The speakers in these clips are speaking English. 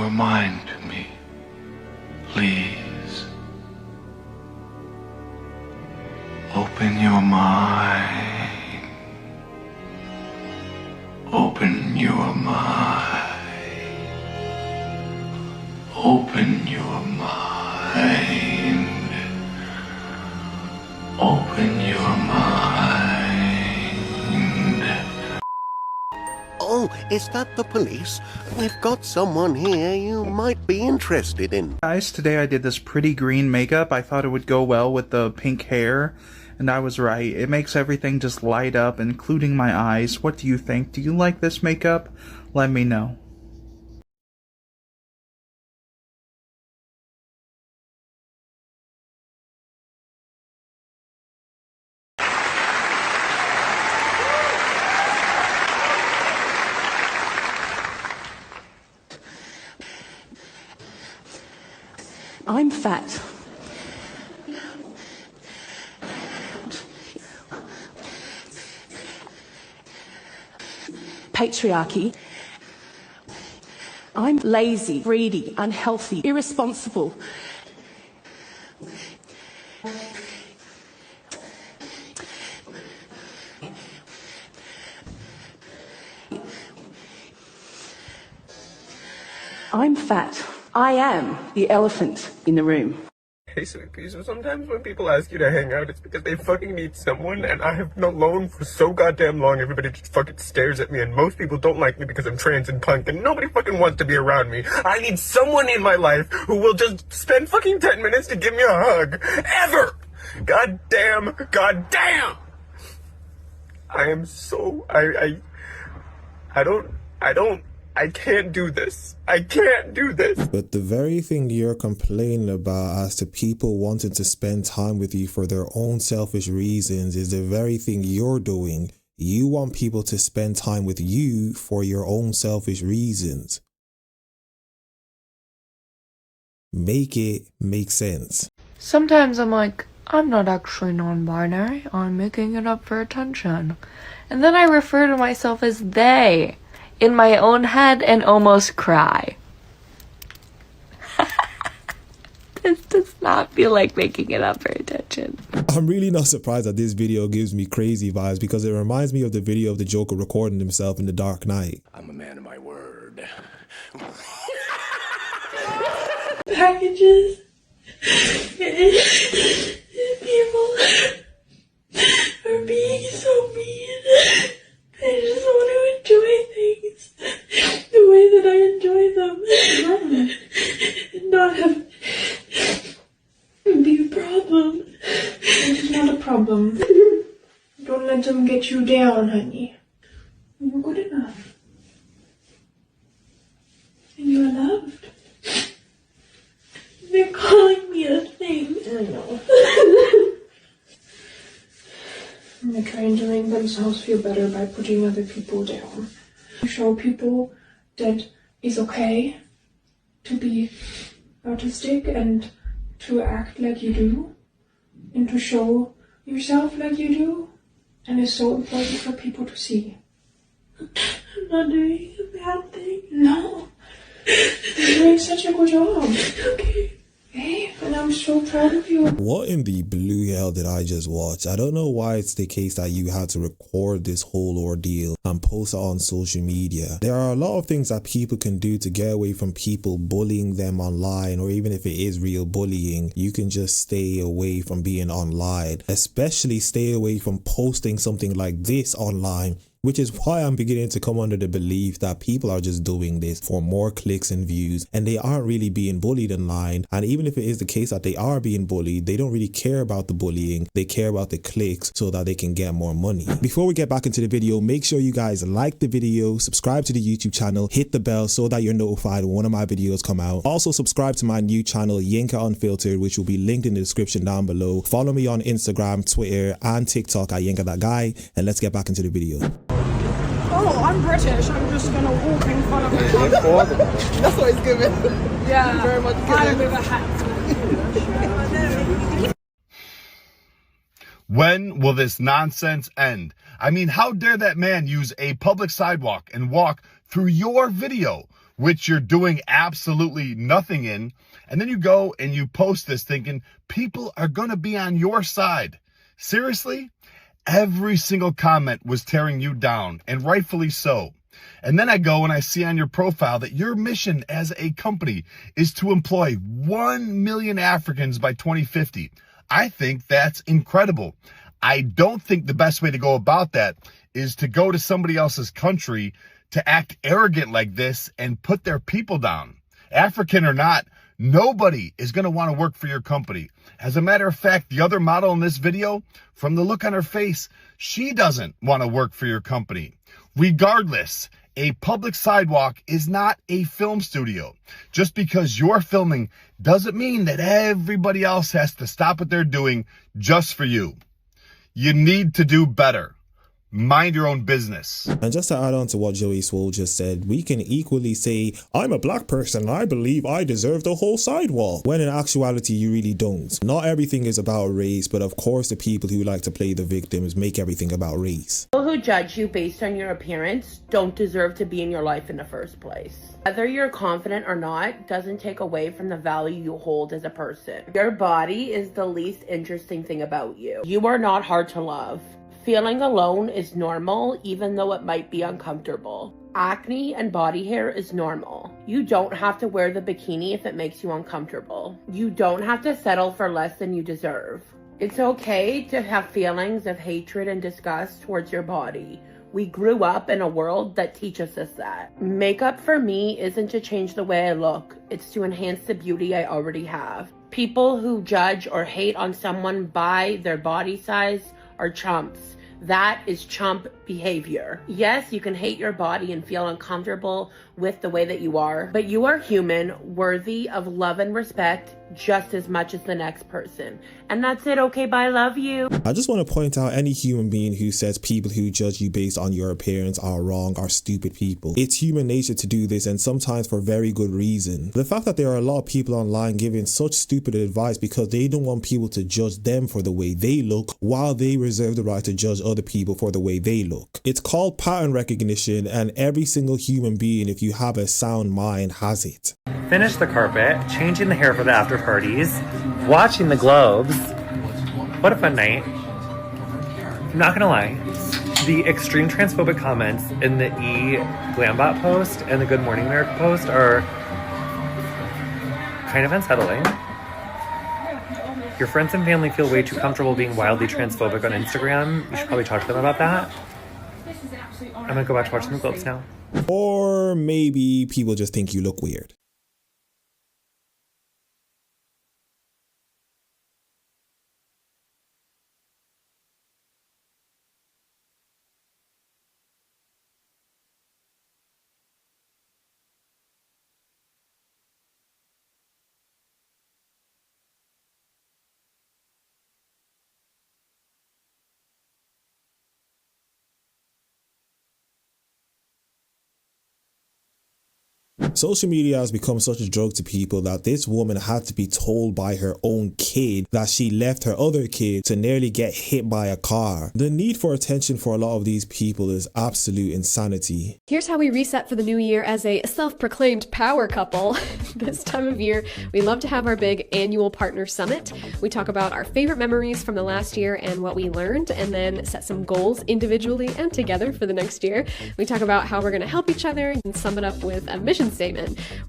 your mind to me, please. Open your mind. Open your mind. Open your mind. Open your mind. Oh, is that the police? We've got someone here you might be interested in. Guys, today I did this pretty green makeup. I thought it would go well with the pink hair, and I was right. It makes everything just light up, including my eyes. What do you think? Do you like this makeup? Let me know. I'm fat. Patriarchy. I'm lazy, greedy, unhealthy, irresponsible. I'm fat. I am the elephant in the room. Hey, sweetie, so sometimes when people ask you to hang out, it's because they fucking need someone, and I have been alone for so goddamn long, everybody just fucking stares at me, and most people don't like me because I'm trans and punk, and nobody fucking wants to be around me. I need someone in my life who will just spend fucking 10 minutes to give me a hug. Ever! Goddamn! I am so... I can't do this. I can't do this. But the very thing you're complaining about as to people wanting to spend time with you for their own selfish reasons is the very thing you're doing. You want people to spend time with you for your own selfish reasons. Make it make sense. Sometimes I'm like, I'm not actually non-binary, I'm making it up for attention. And then I refer to myself as they in my own head and almost cry. This does not feel like making it up for attention. I'm really not surprised that this video gives me crazy vibes because it reminds me of the video of the Joker recording himself in The Dark Knight. I'm a man of my word. Packages. People are being so mean. I just want to enjoy things the way that I enjoy them. And not have be a problem. It's not a problem. Don't let them get you down, honey. You're good enough. And you're loved. They're calling me a thing. I know. And they're trying to make themselves feel better by putting other people down. Show people that it's okay to be autistic and to act like you do, and to show yourself like you do, and it's so important for people to see. I'm not doing a bad thing. No. You're doing such a good job. Okay. Hey, and I'm so proud of you. What in the blue hell did I just watch? I don't know why it's the case that you had to record this whole ordeal and post it on social media. There are a lot of things that people can do to get away from people bullying them online, or even if it is real bullying, you can just stay away from being online. Especially stay away from posting something like this online, which is why I'm beginning to come under the belief that people are just doing this for more clicks and views, and they aren't really being bullied online. And even if it is the case that they are being bullied, they don't really care about the bullying, they care about the clicks so that they can get more money. Before we get back into the video, make sure you guys like the video, subscribe to the YouTube channel, hit the bell so that you're notified when one of my videos come out. Also subscribe to my new channel, Yinka Unfiltered, which will be linked in the description down below. Follow me on Instagram, Twitter, and TikTok at YinkaThatGuy, and let's get back into the video. Oh, I'm British. I'm just gonna walk in front of the That's what it's given. Yeah, very much I with a hat. When will this nonsense end? I mean, how dare that man use a public sidewalk and walk through your video? which you're doing absolutely nothing in. And then you go and you post this thinking people are going to be on your side. Seriously? Every single comment was tearing you down, and rightfully so. And then I go and I see on your profile that your mission as a company is to employ 1 million Africans by 2050. I think that's incredible. I don't think the best way to go about that is to go to somebody else's country to act arrogant like this and put their people down. African or not, nobody is going to want to work for your company. As a matter of fact, the other model in this video, from the look on her face, she doesn't want to work for your company. Regardless, a public sidewalk is not a film studio. Just because you're filming doesn't mean that everybody else has to stop what they're doing just for you. You need to do better. Mind your own business. And just to add on to what Joey Swole just said, we can equally say, I'm a black person and I believe I deserve the whole sidewalk, when in actuality you really don't. Not everything is about race, but of course the people who like to play the victims make everything about race. People who judge you based on your appearance don't deserve to be in your life in the first place. Whether you're confident or not doesn't take away from the value you hold as a person. Your body is the least interesting thing about you. You are not hard to love. Feeling alone is normal, even though it might be uncomfortable. Acne and body hair is normal. You don't have to wear the bikini if it makes you uncomfortable. You don't have to settle for less than you deserve. It's okay to have feelings of hatred and disgust towards your body. We grew up in a world that teaches us that. Makeup for me isn't to change the way I look. It's to enhance the beauty I already have. People who judge or hate on someone by their body size are chumps. That is chump behavior. Yes, you can hate your body and feel uncomfortable with the way that you are, but you are human, worthy of love and respect just as much as the next person. And that's it. Okay, bye, love you. I just want to point out, any human being who says people who judge you based on your appearance are wrong are stupid people. It's human nature to do this, and sometimes for very good reason. The fact that there are a lot of people online giving such stupid advice because they don't want people to judge them for the way they look, while they reserve the right to judge other people for the way they look. It's called pattern recognition, and every single human being, if you have a sound mind, has it. Finish the carpet, changing the hair for the after parties, watching the globes. What a fun night. I'm not gonna lie, the extreme transphobic comments in the Glambot post and the Good Morning America post are kind of unsettling. Your friends and family feel way too comfortable being wildly transphobic on Instagram. You should probably talk to them about that. I'm gonna go back to watching the globes now. Or maybe people just think you look weird. Social media has become such a drug to people that this woman had to be told by her own kid that she left her other kid to nearly get hit by a car. The need for attention for a lot of these people is absolute insanity. Here's how we reset for the new year as a self-proclaimed power couple. This time of year, we love to have our big annual partner summit. We talk about our favorite memories from the last year and what we learned, and then set some goals individually and together for the next year. We talk about how we're going to help each other and sum it up with a mission statement.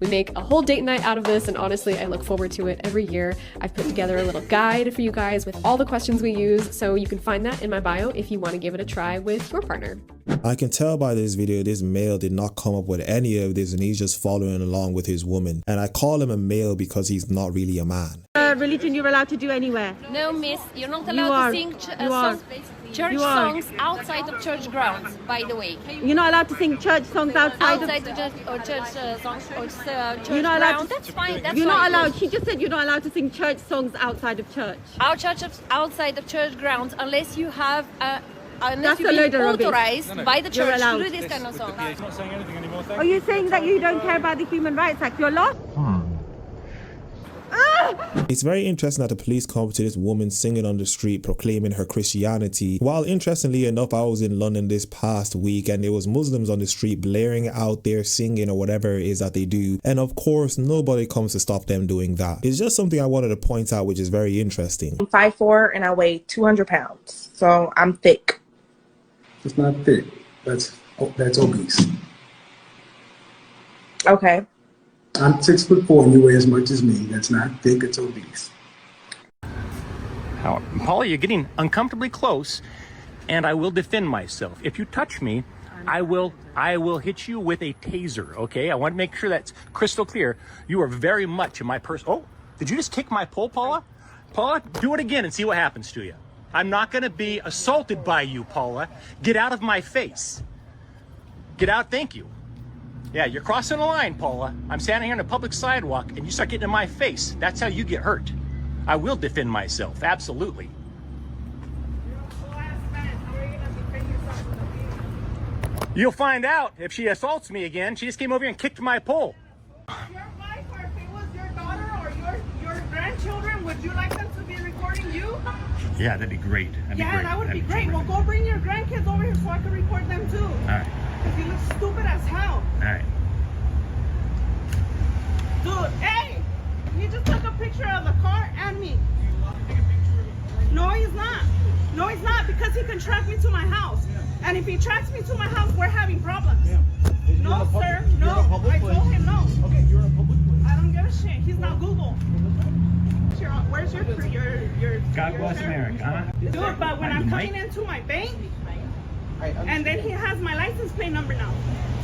We make a whole date night out of this, and honestly, I look forward to it every year. I've put together a little guide for you guys with all the questions we use, so you can find that in my bio if you want to give it a try with your partner. I can tell by this video this male did not come up with any of this, and he's just following along with his woman. And I call him a male because he's not really a man. Religion you're allowed to do anywhere? No, miss, you're not allowed to sing church songs outside of church grounds, by the way. You're not allowed to sing church songs outside of church songs or church you're not allowed grounds. That's fine. That's you're fine. not allowed. She just said you're not allowed to sing church songs outside of church. Outside of church grounds, unless you have That's you've been authorized by the church to do this kind of songs. Not saying anything anymore. Are you saying that you don't care about the Human Rights Act? You're lost? It's very interesting that the police come to this woman singing on the street proclaiming her Christianity. While interestingly enough, I was in London this past week and there was Muslims on the street blaring out their singing or whatever it is that they do, and of course nobody comes to stop them doing that. It's just something I wanted to point out, which is very interesting. I'm 5'4" and I weigh 200 pounds, so I'm thick. It's not thick. That's obese. Okay. I'm 6'4" and you weigh as much as me. That's not thick, it's obese. Paula, you're getting uncomfortably close, and I will defend myself. If you touch me, I will hit you with a taser, okay? I want to make sure that's crystal clear. You are very much in my person. Oh, did you just kick my pole, Paula? Paula, do it again and see what happens to you. I'm not going to be assaulted by you, Paula. Get out of my face. Get out, thank you. Yeah, you're crossing the line, Paula. I'm standing here on a public sidewalk and you start getting in my face. That's how you get hurt. I will defend myself, absolutely. You'll find out if she assaults me again. She just came over here and kicked my pole. Your wife, or if it was your daughter or your grandchildren, would you like them to be recording you? Yeah, that'd be great. That would be great. Well, go bring your grandkids over here so I can record them too. All right. Because you look stupid as hell. All right. Dude, hey! He just took a picture of the car and me. No, he's not. No, he's not, because he can track me to my house. And if he tracks me to my house, we're having problems. No, sir. No. I told him no. Okay, you're in a public place. I don't give a shit. He's not Google. Where's your God bless America, huh? Dude, but when I'm coming into my bank, and then he has my license plate number now.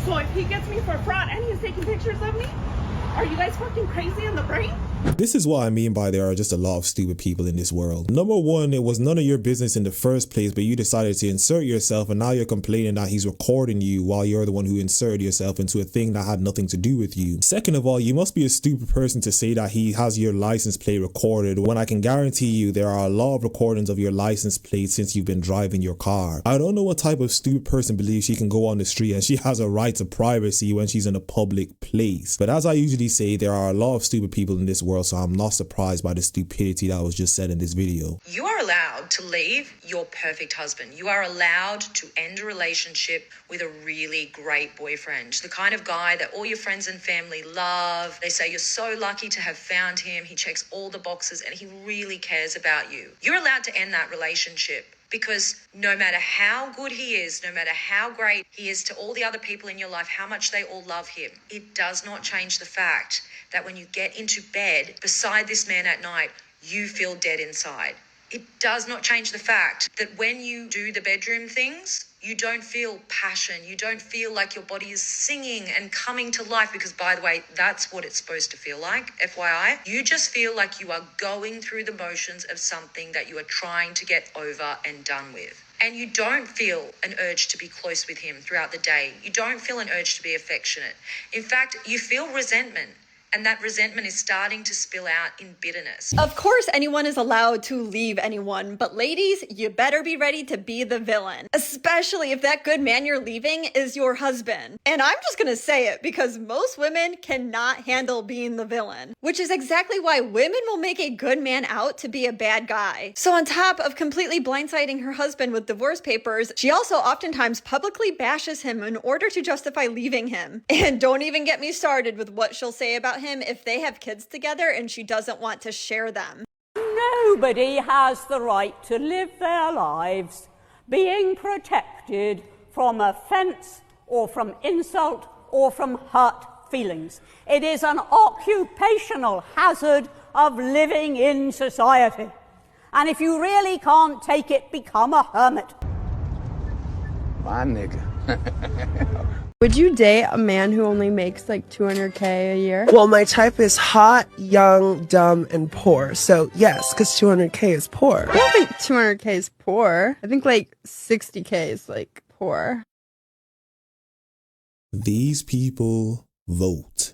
So if he gets me for fraud and he's taking pictures of me, are you guys fucking crazy in the brain? This is what I mean by there are just a lot of stupid people in this world. Number one, it was none of your business in the first place, but you decided to insert yourself and now you're complaining that he's recording you while you're the one who inserted yourself into a thing that had nothing to do with you. Second of all, you must be a stupid person to say that he has your license plate recorded when I can guarantee you there are a lot of recordings of your license plate since you've been driving your car. I don't know what type of stupid person believes she can go on the street and she has a right to privacy when she's in a public place. But as I usually say, there are a lot of stupid people in this world, so I'm not surprised by the stupidity that was just said in this video. You are allowed to leave your perfect husband. You are allowed to end a relationship with a really great boyfriend. The kind of guy that all your friends and family love. They say you're so lucky to have found him. He checks all the boxes and he really cares about you. You're allowed to end that relationship. Because no matter how good he is, no matter how great he is to all the other people in your life, how much they all love him, it does not change the fact that when you get into bed beside this man at night, you feel dead inside. It does not change the fact that when you do the bedroom things, you don't feel passion. You don't feel like your body is singing and coming to life because, by the way, that's what it's supposed to feel like, FYI. You just feel like you are going through the motions of something that you are trying to get over and done with. And you don't feel an urge to be close with him throughout the day. You don't feel an urge to be affectionate. In fact, you feel resentment. And that resentment is starting to spill out in bitterness. Of course, anyone is allowed to leave anyone, but ladies, you better be ready to be the villain. Especially if that good man you're leaving is your husband. And I'm just gonna say it because most women cannot handle being the villain, which is exactly why women will make a good man out to be a bad guy. So on top of completely blindsiding her husband with divorce papers, she also oftentimes publicly bashes him in order to justify leaving him. And don't even get me started with what she'll say about him if they have kids together and she doesn't want to share them. Nobody has the right to live their lives being protected from offence or from insult or from hurt feelings. It is an occupational hazard of living in society. And if you really can't take it, become a hermit. My nigga. Would you date a man who only makes like $200K a year? Well, my type is hot, young, dumb, and poor. So yes, because $200K is poor. I don't think $200K is poor. I think like $60K is like poor. These people vote.